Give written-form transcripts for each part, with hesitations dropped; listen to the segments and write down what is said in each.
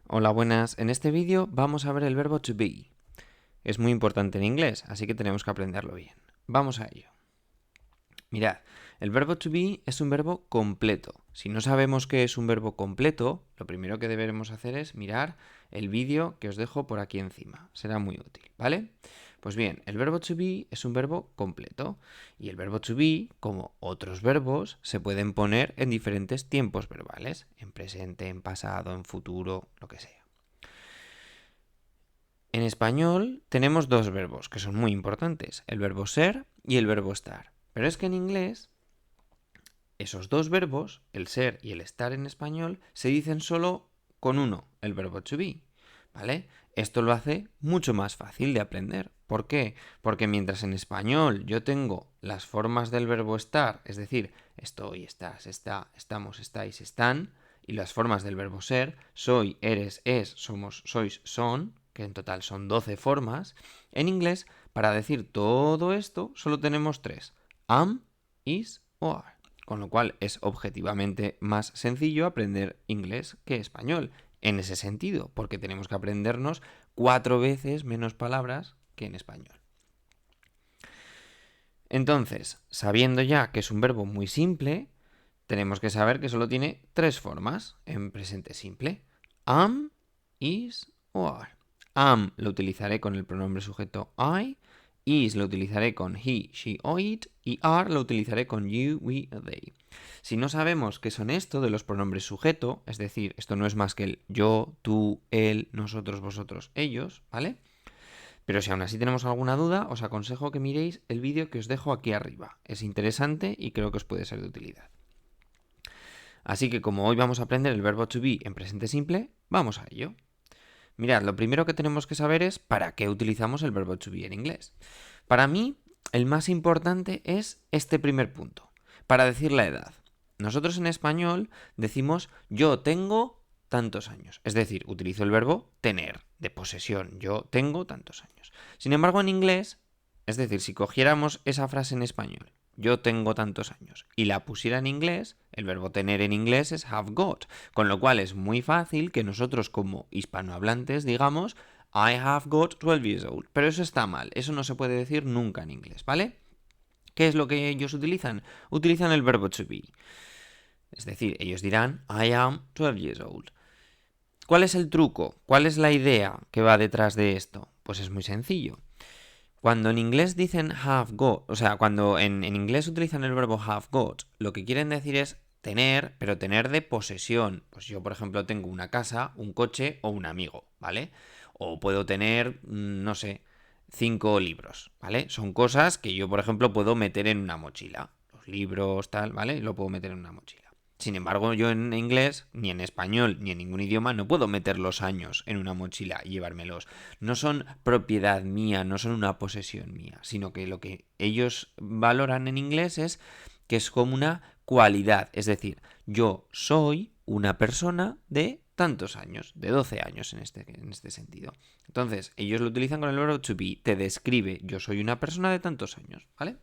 Hola, buenas. En este vídeo vamos a ver el verbo to be. Es muy importante en inglés, así que tenemos que aprenderlo bien. Vamos a ello. Mirad, el verbo to be es un verbo completo. Si no sabemos qué es un verbo completo, lo primero que deberemos hacer es mirar el vídeo que os dejo por aquí encima. Será muy útil, ¿vale? Pues bien, el verbo to be es un verbo completo y el verbo to be, como otros verbos, se pueden poner en diferentes tiempos verbales, en presente, en pasado, en futuro, lo que sea. En español tenemos dos verbos que son muy importantes, el verbo ser y el verbo estar. Pero es que en inglés esos dos verbos, el ser y el estar en español, se dicen solo con uno, el verbo to be. ¿Vale? Esto lo hace mucho más fácil de aprender. ¿Por qué? Porque mientras en español yo tengo las formas del verbo estar, es decir, estoy, estás, está, estamos, estáis, están, y las formas del verbo ser, soy, eres, es, somos, sois, son, que en total son 12 formas, en inglés, para decir todo esto, solo tenemos tres: am, is o are. Con lo cual es objetivamente más sencillo aprender inglés que español en ese sentido, porque tenemos que aprendernos 4 veces menos palabras que en español. Entonces, sabiendo ya que es un verbo muy simple, tenemos que saber que solo tiene tres formas en presente simple: am, is o are. Am lo utilizaré con el pronombre sujeto I, is lo utilizaré con he, she o it, y are lo utilizaré con you, we o they. Si no sabemos qué son esto de los pronombres sujeto, es decir, esto no es más que el yo, tú, él, nosotros, vosotros, ellos, ¿vale? Pero si aún así tenemos alguna duda, os aconsejo que miréis el vídeo que os dejo aquí arriba. Es interesante y creo que os puede ser de utilidad. Así que como hoy vamos a aprender el verbo to be en presente simple, vamos a ello. Mirad, lo primero que tenemos que saber es para qué utilizamos el verbo to be en inglés. Para mí, el más importante es este primer punto, para decir la edad. Nosotros en español decimos yo tengo tantos años, es decir, utilizo el verbo tener, de posesión, yo tengo tantos años. Sin embargo, en inglés, es decir, si cogiéramos esa frase en español, yo tengo tantos años, y la pusiera en inglés, el verbo tener en inglés es have got, con lo cual es muy fácil que nosotros como hispanohablantes digamos I have got 12 years old. Pero eso está mal, eso no se puede decir nunca en inglés, ¿vale? ¿Qué es lo que ellos utilizan? Utilizan el verbo to be. Es decir, ellos dirán I am 12 years old. ¿Cuál es el truco? ¿Cuál es la idea que va detrás de esto? Pues es muy sencillo. Cuando en inglés dicen have got, o sea, cuando en inglés utilizan el verbo have got, lo que quieren decir es tener, pero tener de posesión. Pues yo, por ejemplo, tengo una casa, un coche o un amigo, ¿vale? O puedo tener, no sé, 5 libros, ¿vale? Son cosas que yo, por ejemplo, puedo meter en una mochila. Los libros, tal, ¿vale? Lo puedo meter en una mochila. Sin embargo, yo en inglés, ni en español, ni en ningún idioma, no puedo meter los años en una mochila y llevármelos. No son propiedad mía, no son una posesión mía, sino que lo que ellos valoran en inglés es que es como una cualidad. Es decir, yo soy una persona de tantos años, de 12 años en este sentido. Entonces, ellos lo utilizan con el verbo to be, te describe, yo soy una persona de tantos años, ¿vale?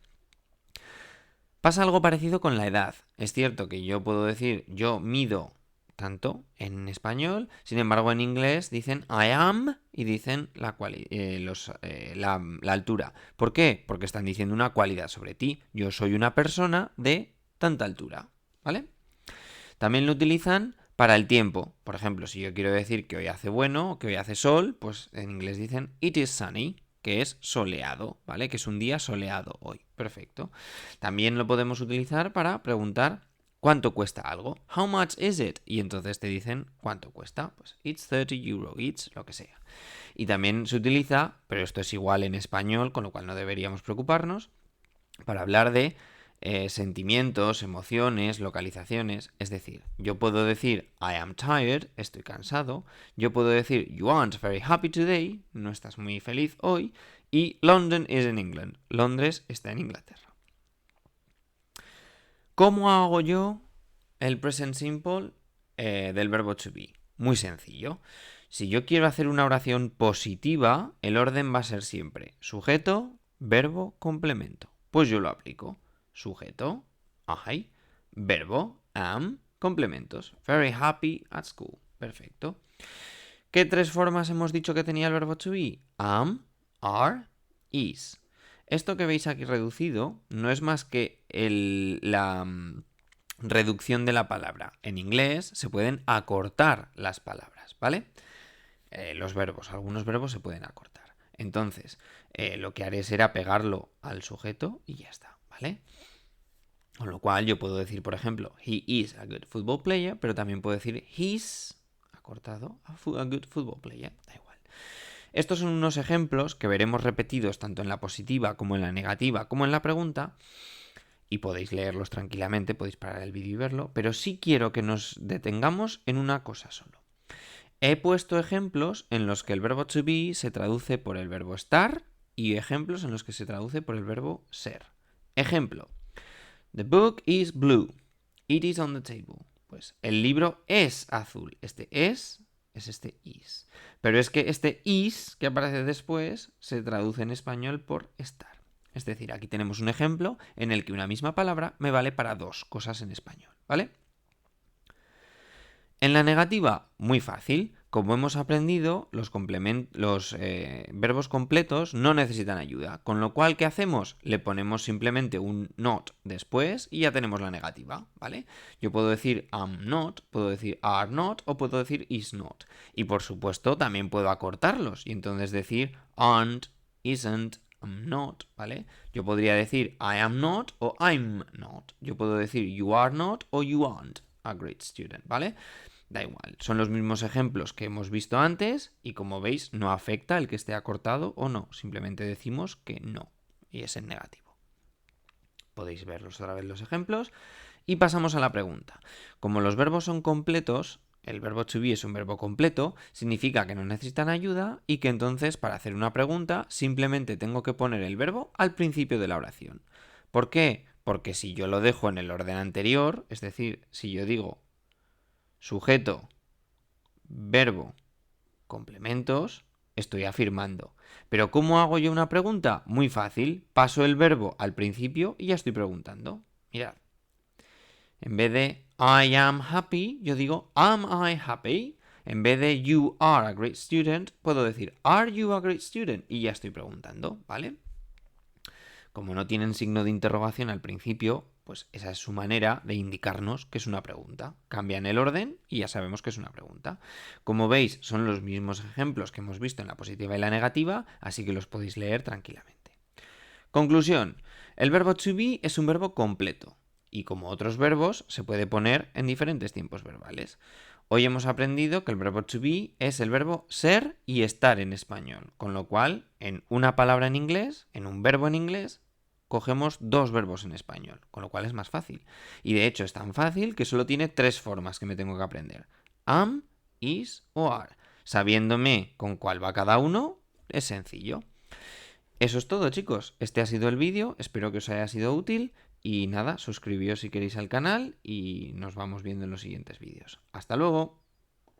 Pasa algo parecido con la edad. Es cierto que yo puedo decir yo mido tanto en español, sin embargo en inglés dicen I am y dicen la altura. ¿Por qué? Porque están diciendo una cualidad sobre ti. Yo soy una persona de tanta altura, ¿vale? También lo utilizan para el tiempo. Por ejemplo, si yo quiero decir que hoy hace bueno o que hoy hace sol, pues en inglés dicen it is sunny, que es soleado, ¿vale? Que es un día soleado hoy. Perfecto. También lo podemos utilizar para preguntar cuánto cuesta algo. How much is it? Y entonces te dicen cuánto cuesta. Pues it's 30 euro, it's lo que sea. Y también se utiliza, pero esto es igual en español, con lo cual no deberíamos preocuparnos, para hablar de sentimientos, emociones, localizaciones. Es decir, yo puedo decir I am tired, estoy cansado. Yo puedo decir you aren't very happy today, no estás muy feliz hoy. Y London is in England, Londres está en Inglaterra. ¿Cómo hago yo el present simple del verbo to be? Muy sencillo. Si yo quiero hacer una oración positiva, el orden va a ser siempre sujeto, verbo, complemento. Pues yo lo aplico. Sujeto, I, verbo, am, complementos. Very happy at school. Perfecto. ¿Qué tres formas hemos dicho que tenía el verbo to be? Am, are, is. Esto que veis aquí reducido no es más que la reducción de la palabra. En inglés se pueden acortar las palabras, ¿vale? Algunos verbos se pueden acortar. Entonces, lo que haré será pegarlo al sujeto y ya está, ¿vale? Con lo cual yo puedo decir, por ejemplo, he is a good football player, pero también puedo decir he's, acortado, a good football player, da igual. Estos son unos ejemplos que veremos repetidos tanto en la positiva como en la negativa como en la pregunta, y podéis leerlos tranquilamente, podéis parar el vídeo y verlo, pero sí quiero que nos detengamos en una cosa solo. He puesto ejemplos en los que el verbo to be se traduce por el verbo estar y ejemplos en los que se traduce por el verbo ser. Ejemplo. The book is blue. It is on the table. Pues el libro es azul. Este es este is. Pero es que este is que aparece después se traduce en español por estar. Es decir, aquí tenemos un ejemplo en el que una misma palabra me vale para dos cosas en español, ¿vale? En la negativa, muy fácil. Como hemos aprendido, los verbos completos no necesitan ayuda. Con lo cual, ¿qué hacemos? Le ponemos simplemente un not después y ya tenemos la negativa, ¿vale? Yo puedo decir am not, puedo decir are not o puedo decir is not. Y por supuesto, también puedo acortarlos y entonces decir aren't, isn't, am not, ¿vale? Yo podría decir I am not o I'm not. Yo puedo decir you are not o you aren't a great student, ¿vale? Da igual, son los mismos ejemplos que hemos visto antes y como veis no afecta el que esté acortado o no, simplemente decimos que no y es en negativo. Podéis verlos otra vez los ejemplos y pasamos a la pregunta. Como los verbos son completos, el verbo to be es un verbo completo, significa que no necesitan ayuda y que entonces para hacer una pregunta simplemente tengo que poner el verbo al principio de la oración. ¿Por qué? Porque si yo lo dejo en el orden anterior, es decir, si yo digo sujeto, verbo, complementos, estoy afirmando. Pero ¿cómo hago yo una pregunta? Muy fácil. Paso el verbo al principio y ya estoy preguntando. Mirad. En vez de I am happy, yo digo am I happy. En vez de you are a great student, puedo decir are you a great student y ya estoy preguntando, ¿vale? Como no tienen signo de interrogación al principio, pues esa es su manera de indicarnos que es una pregunta. Cambian el orden y ya sabemos que es una pregunta. Como veis, son los mismos ejemplos que hemos visto en la positiva y la negativa, así que los podéis leer tranquilamente. Conclusión. El verbo to be es un verbo completo y como otros verbos se puede poner en diferentes tiempos verbales. Hoy hemos aprendido que el verbo to be es el verbo ser y estar en español, con lo cual en una palabra en inglés, en un verbo en inglés, cogemos dos verbos en español, con lo cual es más fácil. Y de hecho es tan fácil que solo tiene tres formas que me tengo que aprender. Am, is o are. Sabiéndome con cuál va cada uno, es sencillo. Eso es todo, chicos. Este ha sido el vídeo, espero que os haya sido útil y nada, suscribíos si queréis al canal y nos vamos viendo en los siguientes vídeos. ¡Hasta luego!